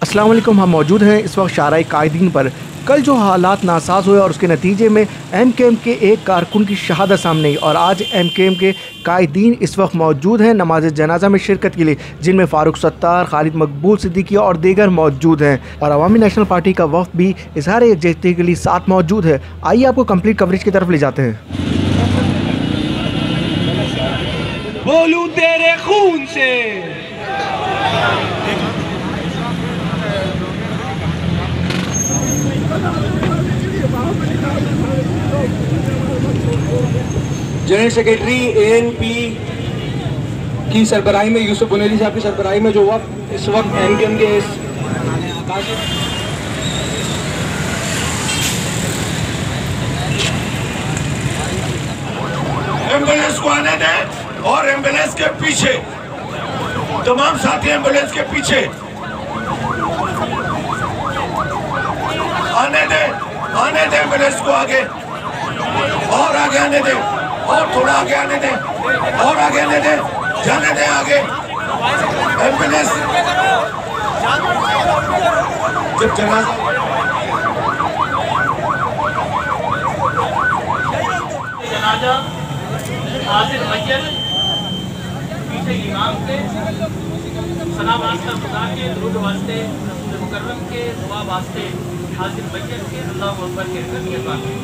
अस्सलाम वालेकुम। हम मौजूद हैं इस वक्त शाहराह कायदीन पर। कल जो हालात नासाज हुए और उसके नतीजे में एमकेएम के एक कारकुन की शहादत सामने आई और आज एमकेएम के कायदीन इस वक्त मौजूद हैं नमाज जनाजा में शिरकत के लिए, जिनमें फ़ारूक सत्तार, खालिद मकबूल सिद्दीकी और दीगर मौजूद हैं और अवामी नेशनल पार्टी का वफ़द भी इजहार यकजहती के लिए साथ मौजूद है। आइए आपको कंप्लीट कवरेज की तरफ ले जाते हैं। बोलूं तेरे खून से जनरल सेक्रेटरी एएनपी की सरबराही में, यूसुफ बुनेली साहब की सरबराही में जो वक्त इस वक्त एमकेएम के इस एम्बुलेंस को आने दें और एम्बुलेंस के पीछे तमाम साथी एम्बुलेंस के पीछे आने दे एम्बुलेंस को आगे और आगे आने दे और थोड़ा आगे आने दे और आगे आने दे, जाने दे आगे एम्बुलेंस। जब जनाजा हाजिर मस्जिद पीछे इमाम के सना वास्ता खुदा के दुरूद वास्ते रसूल मुकर्रम के दुआ वास्ते हाजिर मस्जिद के अल्लाहु अकबर के अल्लाहु अकबर।